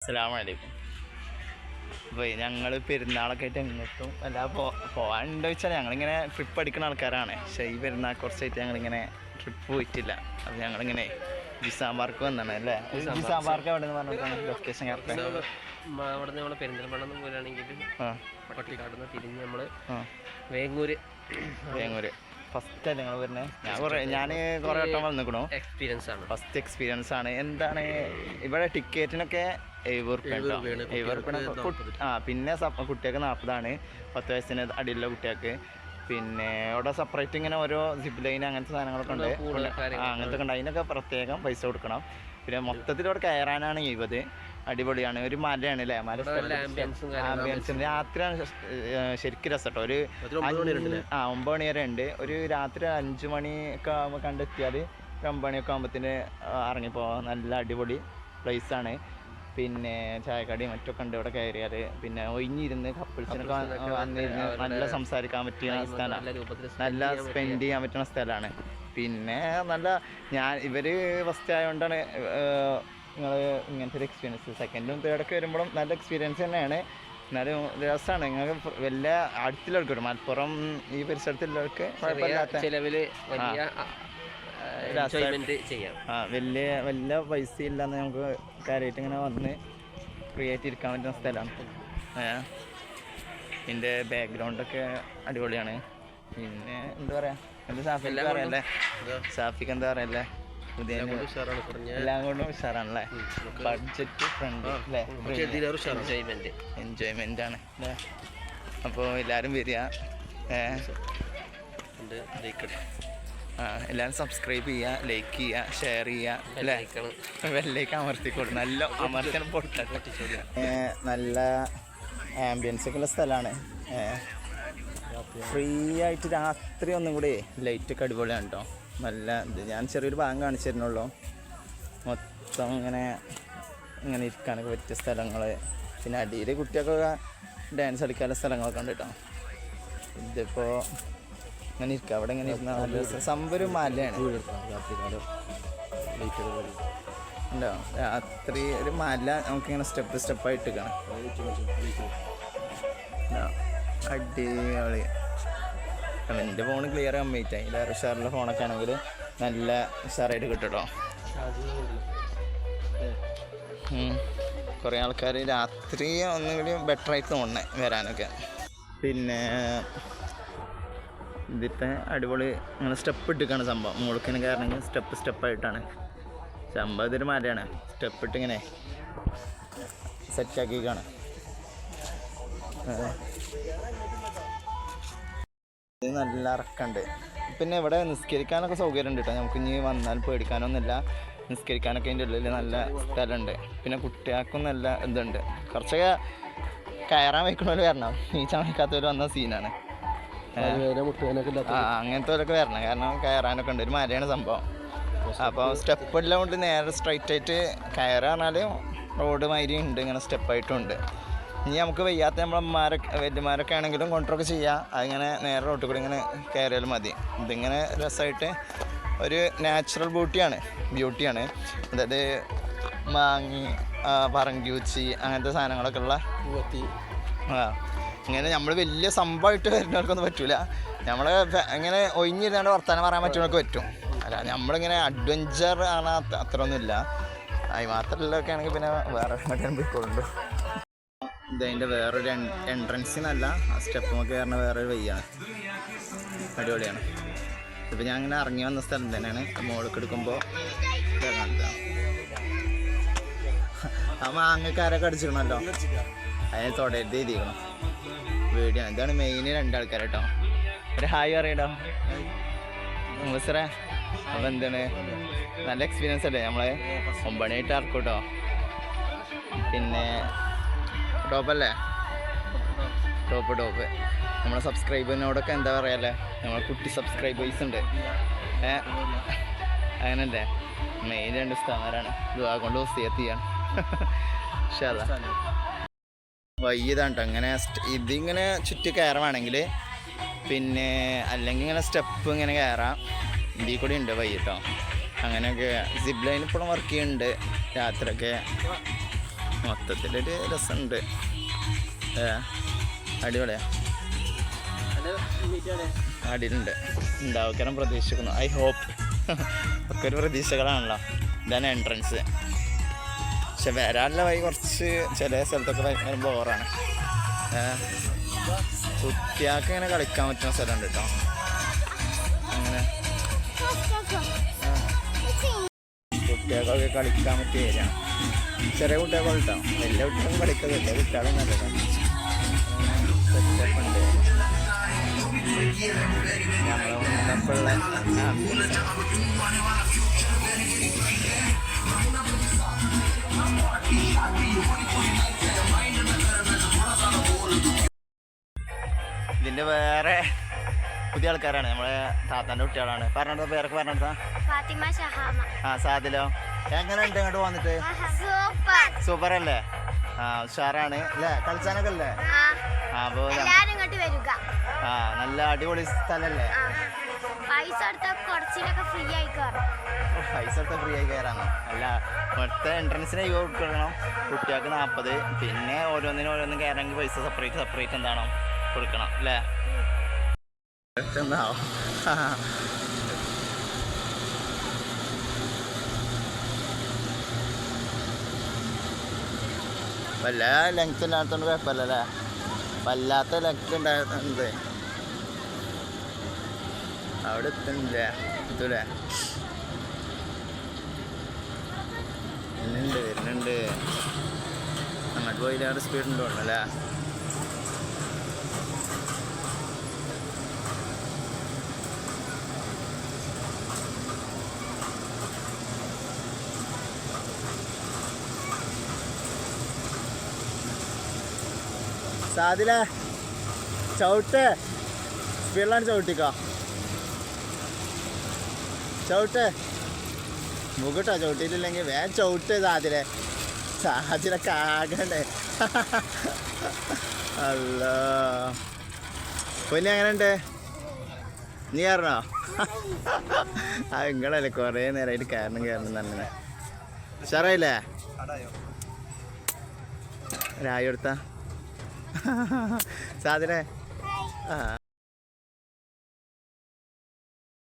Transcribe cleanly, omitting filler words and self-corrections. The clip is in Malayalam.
അസ്സലാമലൈക്കും. അപ്പോൾ ഞങ്ങൾ പെരുന്നാളൊക്കെ ആയിട്ട് എങ്ങോട്ടും അല്ല പോകാനുണ്ടോ വെച്ചാൽ ഞങ്ങളിങ്ങനെ ട്രിപ്പ് അടിക്കുന്ന ആൾക്കാരാണ്. പക്ഷേ ഈ പെരുന്നാൾ കുറച്ചായിട്ട് ഞങ്ങളിങ്ങനെ ട്രിപ്പ് പോയിട്ടില്ല. അപ്പോൾ ഞങ്ങളിങ്ങനെ ജിസാം പാർക്ക് വന്നാണ് അല്ലേ? ജിസാം പാർക്ക് എവിടെ നിന്ന് പറഞ്ഞിട്ടാണ് ലൊക്കേഷൻ കറക്റ്റ്? അവിടെ നിന്ന് നമ്മൾ പെരിന്തൽമണ്ണ പോരാണെങ്കിൽ പട്ടിക്കാട് നിന്ന് തിരിഞ്ഞ് നമ്മൾ വേങ്ങൂര് ഫസ്റ്റ് അല്ലേ നിങ്ങൾ വരുന്നത്? ഞാൻ കുറേ വട്ടം വന്നിക്കണു. എക്സ്പീരിയൻസ് ആണ്, ഫസ്റ്റ് എക്സ്പീരിയൻസ് ആണ്. എന്താണ് ഇവിടെ ടിക്കറ്റിനൊക്കെ 70 പിന്നെ കുട്ടികൾക്ക് 40 10 വയസ്സിന് അടിയിലുള്ള കുട്ടികൾക്ക്. പിന്നെ അവിടെ സെപ്പറേറ്റ് ഇങ്ങനെ ഓരോ സിപ്പ് ലൈൻ അങ്ങനത്തെ സാധനങ്ങളൊക്കെ ഉണ്ട്, അങ്ങനത്തെ ഉണ്ട്. അതിനൊക്കെ പ്രത്യേകം പൈസ കൊടുക്കണം. പിന്നെ മൊത്തത്തിൽ ഇവിടെ കയറാനാണ് 70. അടിപൊളിയാണ്. ഒരു മലയാണ് അല്ലേ? മല ആംബിയൻസ് രാത്രിയാണ് ശരിക്കും രസം കേട്ടോ. ഒരു 9 മണി വരെ ഉണ്ട്. ഒരു രാത്രി 5 മണിയൊക്കെ ആകുമ്പോൾ കണ്ടെത്തിയാൽ 9 മണിയൊക്കെ ആകുമ്പോഴത്തേന് ഇറങ്ങിപ്പോവാം. നല്ല അടിപൊളി പ്ലേസാണ്. പിന്നെ ചായക്കടി മറ്റൊക്കെ ഉണ്ട് ഇവിടെ കയറിയാൽ. പിന്നെ ഒഴിഞ്ഞിരുന്ന് കപ്പിൾസിനൊക്കെ വന്നിരുന്ന് നല്ല സംസാരിക്കാൻ പറ്റിയ സ്ഥലമാണ്, നല്ല സ്പെൻഡ് ചെയ്യാൻ പറ്റുന്ന സ്ഥലമാണ്. പിന്നെ നല്ല ഇവർ ഫസ്റ്റ് ആയതുകൊണ്ടാണ് നിങ്ങൾ ഇങ്ങനത്തെ ഒരു എക്സ്പീരിയൻസ്. സെക്കൻഡും തേർഡൊക്കെ വരുമ്പോഴും നല്ല എക്സ്പീരിയൻസ് തന്നെയാണ്. എന്നാലും രസമാണ്. നിങ്ങൾക്ക് വലിയ അടുത്തുള്ളവർക്ക് മലപ്പുറം ഈ പരിസരത്തുള്ളവർക്ക് കുഴപ്പമില്ലാത്ത ചിലവിൽ വലിയ പൈസ ഇല്ലാന്ന് നമുക്ക് കാര്യമായിട്ട് ഇങ്ങനെ വന്ന് ഫ്രീ ആയിട്ട് ഇരിക്കാൻ പറ്റുന്ന സ്ഥലമാണ്. ഇതിൻ്റെ ബാക്ക്ഗ്രൗണ്ടൊക്കെ അടിപൊളിയാണ്. പിന്നെ എന്താ പറയുക, എന്താ സാഫിക്ക് പറയല്ലേ? സാഫിക്ക് എന്താ പറയല്ലേ? എല്ലാം കൊണ്ടും ഉഷാറാണല്ലേ? ബഡ്ജറ്റ് ഫ്രണ്ട് അല്ലേ? എൻജോയ്മെൻ്റ് ആണ് അല്ലേ? അപ്പോൾ എല്ലാവരും വരിക. എല്ലാവരും സബ്സ്ക്രൈബ് ചെയ്യുക, ലൈക്ക് ചെയ്യുക, ഷെയർ ചെയ്യുക അല്ലേ? ബെല്ലേക്ക് അമർത്തിക്കോളൂ. നല്ല അമർത്തണം പൊട്ടിച്ചോളൂ. നല്ല ആംബിയൻസൊക്കെ ഉള്ള സ്ഥലമാണ്. ഫ്രീ ആയിട്ട് രാത്രി ഒന്നും കൂടി ലൈറ്റൊക്കെ അടിപൊളിയാണ് കേട്ടോ. നല്ല ഞാൻ ചെറിയൊരു ഭാഗം കാണിച്ചു തരുന്നുള്ളൂ. മൊത്തം ഇങ്ങനെ ഇരിക്കാനൊക്കെ പറ്റിയ സ്ഥലങ്ങൾ. പിന്നെ അടിയിൽ കുട്ടികൾക്കൊക്കെ ഡാൻസ് കളിക്കാനുള്ള സ്ഥലങ്ങളൊക്കെ ഉണ്ട് കേട്ടോ. ഇതിപ്പോൾ ഇങ്ങനെ ഇരിക്കുക. അവിടെ ഇങ്ങനെ ഇരുന്ന നല്ല സംഭവം മലയാണ് ഉണ്ടോ? രാത്രി ഒരു മല നമുക്കിങ്ങനെ സ്റ്റെപ്പായിട്ട് കാണാം. അടിപൊളി. എൻ്റെ ഫോൺ ക്ലിയർ കമ്മിറ്റായി. ഇതിലേറെ ഉഷാറുള്ള ഫോണൊക്കെ ആണെങ്കിൽ നല്ല ഉഷാറായിട്ട് കിട്ടും കേട്ടോ. കുറേ ആൾക്കാർ രാത്രി ഒന്നുകൂടി ബെറ്ററായിട്ട് തോന്നണേ വരാനൊക്കെ. പിന്നെ ഇതിത്തെ അടിപൊളി ഇങ്ങനെ സ്റ്റെപ്പ് ഇട്ടിക്കാണ് സംഭവം. മുകളിൽ കയറണമെങ്കിൽ സ്റ്റെപ്പായിട്ടാണ് സംഭവം. ഇതൊരു മലയാണ്. സ്റ്റെപ്പ് ഇട്ട് ഇങ്ങനെ സെറ്റാക്കിക്കാണ്. ഇത് നല്ല ഇറക്കമുണ്ട്. പിന്നെ ഇവിടെ നിസ്കരിക്കാനൊക്കെ സൗകര്യമുണ്ട് കേട്ടോ. നമുക്ക് ഇനി വന്നാൽ പേടിക്കാനൊന്നുമില്ല. നിസ്കരിക്കാനൊക്കെ അതിൻ്റെ ഉള്ളിൽ നല്ല സ്ഥലമുണ്ട്. പിന്നെ കുട്ടികൾക്കും നല്ല ഇതുണ്ട്. കുറച്ചൊക്കെ കയറാൻ വയ്ക്കണവർ വരണം. നീച്ചാൻ വയ്ക്കാത്തവർ വന്ന സീനാണ്. അങ്ങനത്തെവരൊക്കെ വരണം. കാരണം കയറാനൊക്കെ ഉണ്ട്. ഒരു മലയാണ് സംഭവം. അപ്പോൾ സ്റ്റെപ്പ് എല്ലാം കൊണ്ട് നേരെ സ്ട്രൈറ്റ് ആയിട്ട് കയറുക പറഞ്ഞാൽ റോഡ് മാതിരി ഉണ്ട്. ഇങ്ങനെ സ്റ്റെപ്പായിട്ടും ഉണ്ട്. ഇനി നമുക്ക് വയ്യാത്ത വലിയമാരൊക്കെ ആണെങ്കിലും കൊണ്ടൊക്കെ ചെയ്യാം. അതിങ്ങനെ നേരെ റോട്ടിൽ കൂടി ഇങ്ങനെ കയറിയാലും മതി. ഇതിങ്ങനെ രസമായിട്ട് ഒരു നാച്ചുറൽ ബ്യൂട്ടിയാണ്. അതായത് മാങ്ങി, പറങ്കൂച്ചി അങ്ങനത്തെ സാധനങ്ങളൊക്കെ ഉള്ള ഇങ്ങനെ നമ്മൾ വലിയ സംഭവമായിട്ട് വരുന്നവർക്കൊന്നും പറ്റൂല. നമ്മൾ ഇങ്ങനെ ഒഴിഞ്ഞിരുന്നാണ്ട് വർത്തമാനം പറയാൻ പറ്റുന്നവർക്ക് പറ്റും. അല്ല നമ്മളിങ്ങനെ അഡ്വഞ്ചർ ആണ് അത്രയൊന്നുമില്ല. അത് മാത്രമല്ലൊക്കെ ആണെങ്കിൽ പിന്നെ വേറെ പോയിക്കൊള്ളു. ഇതതിൻ്റെ വേറൊരു എൻട്രൻസിനല്ല, ആ സ്റ്റെപ്പൊക്കെ കയറുന്ന വേറൊരു വഴിയാണ്. അടിപൊളിയാണ്. ഇപ്പം ഞാൻ ഇങ്ങനെ ഇറങ്ങി വന്ന സ്ഥലം തന്നെയാണ്. മോൾക്ക് എടുക്കുമ്പോൾ ആ മാങ്ങക്കാരൊക്കെ അടിച്ചിരിക്കണമല്ലോ. അതിന് തൊടരുത് എഴുതിക്കണം. വീഡിയോ ഇതാണ് മെയിൻ. 2 ആൾക്കാർ കേട്ടോ. ഒരു ഹായ് പറയട്ടോ മുസറേ. അപ്പോൾ എന്താണ് നല്ല എക്സ്പീരിയൻസ് അല്ലേ? നമ്മളെ 9 മണിയായിട്ട് ഇറക്കും കേട്ടോ. പിന്നെ ടോപ്പല്ലേ? ടോപ്പ് നമ്മളെ സബ്സ്ക്രൈബറിനോടൊക്കെ എന്താ പറയല്ലേ, നമ്മളെ കുട്ടി സബ്സ്ക്രൈബേഴ്സ് ഉണ്ട്. അങ്ങനല്ലേ? മെയിൻ 2 സ്ഥാനാണ്. ദുആ കൊണ്ട് വസിയത്ത് ചെയ്യാണ്. വയ്യതാണ് അങ്ങനെ. ഇതിങ്ങനെ ചുറ്റി കയറുവാണെങ്കിൽ പിന്നെ അല്ലെങ്കിൽ ഇങ്ങനെ സ്റ്റെപ്പ് ഇങ്ങനെ കയറാം. ഇതിൽ കൂടി ഉണ്ട് വയ്യ കേട്ടോ. അങ്ങനെയൊക്കെ സിബ് ലൈൻ ഇപ്പോഴും വർക്ക് ചെയ്യുന്നുണ്ട് രാത്രിയൊക്കെ. മൊത്തത്തിലൊരു രസമുണ്ട്. അടിപൊളിയാ. അടിയിലുണ്ട് ഉണ്ടാവും പ്രതീക്ഷിക്കുന്നു. I hope. ഒക്കെ ഒരു പ്രതീക്ഷകളാണല്ലോ. ഇതാണ് എൻട്രൻസ്. പക്ഷെ വരാനുള്ള വഴി കുറച്ച് ചില സ്ഥലത്തൊക്കെ ഭയങ്കര ബോറാണ്. കുട്ടികൾക്ക് ഇങ്ങനെ കളിക്കാൻ പറ്റുന്ന സ്ഥലമുണ്ട് കേട്ടോ. അങ്ങനെ കുട്ടികൾക്കൊക്കെ കളിക്കാൻ പറ്റിയ ഏരിയ. ചെറിയ കുട്ടികൾ കളിക്കാം, വലിയ കുട്ടികളും കളിക്കുന്നത്. വലിയ കുട്ടികളും നല്ലതാണ്. സെറ്റപ്പ് ഉണ്ട്. നമ്മളെ മുന്നപ്പുള്ള ഇതിന്റെ വേറെ പുതിയ ആൾക്കാരാണ്. നമ്മളെ താത്താന്റെ കുട്ടികളാണ്. പറഞ്ഞെടുത്ത പേരൊക്കെ പറഞ്ഞെടുത്താ. സാദിലോ എങ്ങനെ ഉണ്ട് ഇങ്ങോട്ട് വന്നിട്ട്? സൂപ്പർ അല്ലേ? ഉഷാറാണ് അല്ലേ? കളിച്ചാനൊക്കെ അല്ലേ? അപ്പൊ നല്ല അടിപൊളി സ്ഥലല്ലേ? പൈസ എടുത്ത ഫ്രീ ആയി കയറാന്നോ? അല്ല, മൊത്തം എൻട്രൻസിന് കൊടുക്കണം. കുട്ടികൾക്ക് 40. പിന്നെ ഓരോന്നിനും കയറണമെങ്കിൽ പൈസ സെപ്പറേറ്റ് എന്താണോ കൊടുക്കണം അല്ലേ? എന്താവും വല്ല ലെങ്ത് ഇല്ലാത്തതുകൊണ്ട് കുഴപ്പമില്ലല്ലേ? വല്ലാത്ത ലെങ്ത് ഉണ്ടായിരുന്നത് അവിടെ എത്തുന്നില്ലേ? എത്തൂലേ? വരുന്നുണ്ട്. അങ്ങോട്ട് പോയില്ലാതെ സ്പീഡ് ഉണ്ടോ അല്ലേ? സാദിലേ ചവിട്ട്, സ്പീഡിലാണ് ചവിട്ടിക്കോ. ചവിട്ട് മുകട്ടോ, ചവിട്ടിയിട്ടില്ലെങ്കിൽ വേഗം ചവിട്ട്. സാദിലൊക്കെ ആകണ്ടേ? അല്ലോ പൊന്നെ എങ്ങനെയുണ്ട്? നീ കയറണോ? നിങ്ങളല്ലേ കുറേ നേരമായിട്ട് കയറണം തന്നെ. ഉഷാറായില്ലേ? രായി എടുത്ത സാദിലേ.